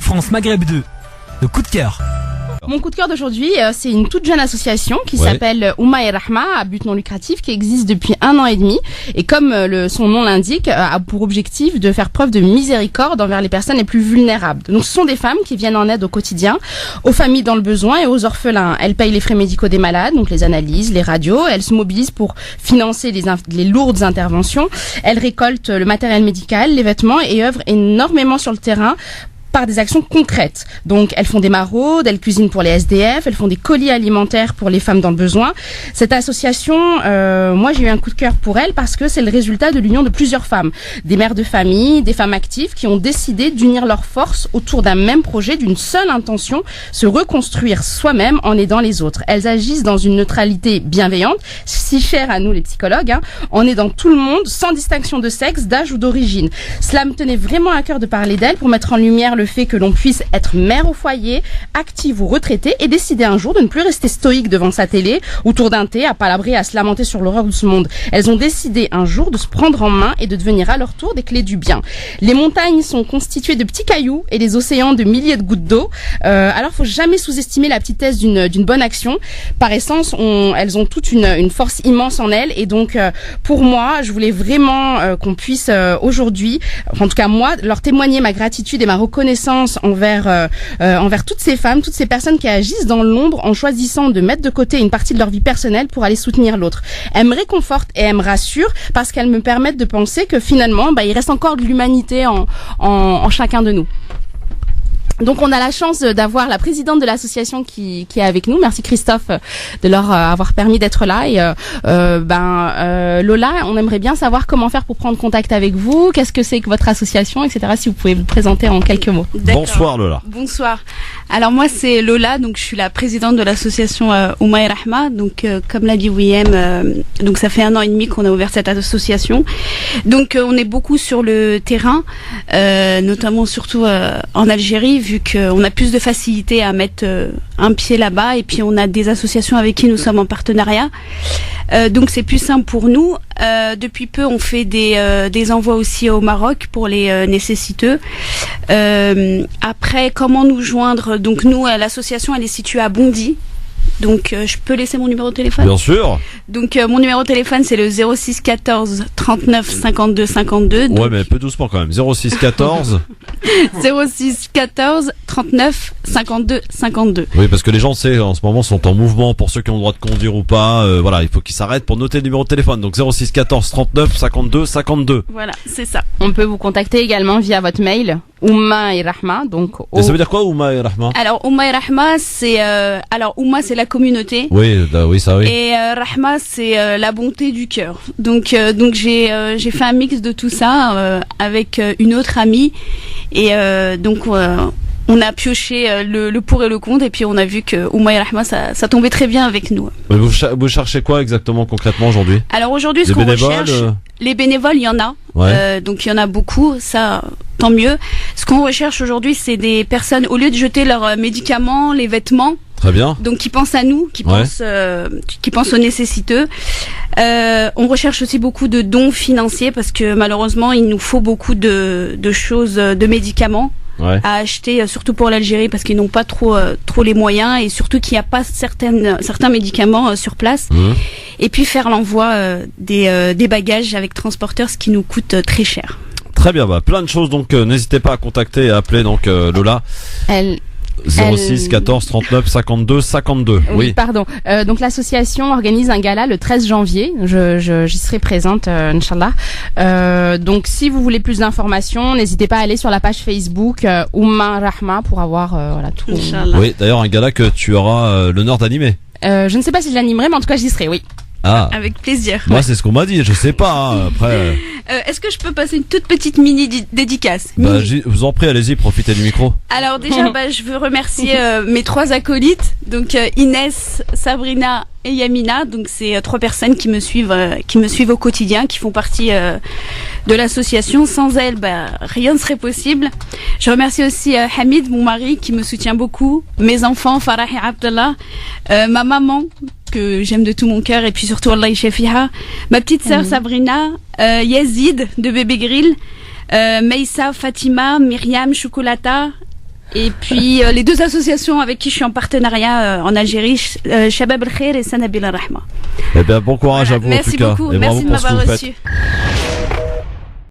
France Maghreb 2. Le coup de cœur. Mon coup de cœur d'aujourd'hui, c'est une toute jeune association qui s'appelle Oumma et Rahma, à but non lucratif, qui existe depuis 1 an et demi. Et comme son nom l'indique, a pour objectif de faire preuve de miséricorde envers les personnes les plus vulnérables. Donc ce sont des femmes qui viennent en aide au quotidien, aux familles dans le besoin et aux orphelins. Elles payent les frais médicaux des malades, donc les analyses, les radios. Elles se mobilisent pour financer les lourdes interventions. Elles récoltent le matériel médical, les vêtements et œuvrent énormément sur le terrain par des actions concrètes. Donc, elles font des maraudes, elles cuisinent pour les SDF, elles font des colis alimentaires pour les femmes dans le besoin. Cette association, moi, j'ai eu un coup de cœur pour elle parce que c'est le résultat de l'union de plusieurs femmes, des mères de famille, des femmes actives qui ont décidé d'unir leurs forces autour d'un même projet, d'une seule intention, se reconstruire soi-même en aidant les autres. Elles agissent dans une neutralité bienveillante, si chère à nous les psychologues, en aidant tout le monde, sans distinction de sexe, d'âge ou d'origine. Cela me tenait vraiment à cœur de parler d'elle pour mettre en lumière le fait que l'on puisse être mère au foyer, active ou retraitée et décider un jour de ne plus rester stoïque devant sa télé, autour d'un thé, à palabrer, à se lamenter sur l'horreur de ce monde. Elles ont décidé un jour de se prendre en main et de devenir à leur tour des clés du bien. Les montagnes sont constituées de petits cailloux et les océans de milliers de gouttes d'eau. Alors faut jamais sous-estimer la petitesse d'une bonne action. Par essence, elles ont toute une force immense en elles et donc pour moi, je voulais vraiment qu'on puisse aujourd'hui, en tout cas moi, leur témoigner ma gratitude et ma reconnaissance envers toutes ces femmes, toutes ces personnes qui agissent dans l'ombre en choisissant de mettre de côté une partie de leur vie personnelle pour aller soutenir l'autre. Elles me réconfortent et elles me rassurent parce qu'elles me permettent de penser que finalement, il reste encore de l'humanité en chacun de nous. Donc on a la chance d'avoir la présidente de l'association qui est avec nous. Merci Christophe de leur avoir permis d'être là. Et Lola, on aimerait bien savoir comment faire pour prendre contact avec vous. Qu'est-ce que c'est que votre association, etc. Si vous pouvez vous présenter en quelques mots. D'accord. Bonsoir Lola. Bonsoir. Alors moi c'est Lola, donc je suis la présidente de l'association Oumma et Rahma. Donc comme l'a dit Wiem, donc ça fait 1 an et demi qu'on a ouvert cette association. Donc on est beaucoup sur le terrain, notamment surtout en Algérie, vu qu'on a plus de facilité à mettre un pied là-bas, et puis on a des associations avec qui nous sommes en partenariat. Donc c'est plus simple pour nous. Depuis peu, on fait des envois aussi au Maroc pour les nécessiteux. Après, comment nous joindre? Donc nous, l'association, elle est située à Bondy. Donc je peux laisser mon numéro de téléphone? Bien sûr. Donc mon numéro de téléphone c'est le 06 14 39 52 52. Ouais, mais un peu doucement quand même. 06 14 06 14 39 52 52. Oui, parce que les gens, en ce moment sont en mouvement, pour ceux qui ont le droit de conduire ou pas. Voilà, il faut qu'ils s'arrêtent pour noter le numéro de téléphone. Donc 06 14 39 52 52. Voilà, c'est ça. On peut vous contacter également via votre mail Oumma et Rahma. Donc Et ça veut dire quoi Oumma et Rahma? Alors Oumma et Rahma, c'est Oumma c'est la communauté. Oui, ça oui. Et Rahma c'est la bonté du cœur. Donc j'ai fait un mix de tout ça avec une autre amie, et on a pioché le pour et le contre, et puis on a vu que Oumma et Rahma ça tombait très bien avec nous. Mais vous cherchez quoi exactement concrètement aujourd'hui? Alors aujourd'hui, ce qu'on recherche, les bénévoles, il y en a. Ouais. Donc il y en a beaucoup, ça tant mieux. Ce qu'on recherche aujourd'hui, c'est des personnes, au lieu de jeter leurs médicaments, les vêtements, très bien, donc qui pensent à nous, qui pensent aux nécessiteux. On recherche aussi beaucoup de dons financiers, parce que malheureusement il nous faut beaucoup de choses, de médicaments à acheter, surtout pour l'Algérie, parce qu'ils n'ont pas trop les moyens, et surtout qu'il n'y a pas certains médicaments sur place. Et puis faire l'envoi des bagages avec transporteur, ce qui nous coûte très cher. Très bien, plein de choses, donc n'hésitez pas à contacter et à appeler donc Lola. 06 14 39 52 52. Oui, pardon. Donc l'association organise un gala le 13 janvier. J'y serai présente, Inch'Allah. Donc si vous voulez plus d'informations, n'hésitez pas à aller sur la page Facebook Oumma Rahma pour avoir tout. Inch'Allah. Oui, d'ailleurs un gala que tu auras l'honneur d'animer. Je ne sais pas si je l'animerai, mais en tout cas j'y serai, oui. Ah. Avec plaisir. Moi c'est ce qu'on m'a dit, je sais pas après. Est-ce que je peux passer une toute petite mini dédicace? Vous en prie, allez-y, profitez du micro. Alors déjà, je veux remercier mes 3 acolytes, donc Inès, Sabrina et Yamina. Donc c'est 3 personnes qui me suivent au quotidien, qui font partie de l'association. Sans elles, rien ne serait possible. Je remercie aussi Hamid, mon mari, qui me soutient beaucoup, mes enfants Farah et Abdallah, ma maman que j'aime de tout mon cœur, et puis surtout Allah Yashafiha, ma petite sœur Sabrina, Yazid de Bébé Grill, Meissa, Fatima, Myriam, Chocolata, Et puis les deux associations avec qui je suis en partenariat en Algérie, Shabab al Khair et Sanabil al Rahma. Eh bien, bon courage Voilà. à vous Merci en tout cas. beaucoup. Et Merci bravo de pour ce que m'avoir vous faites. reçu.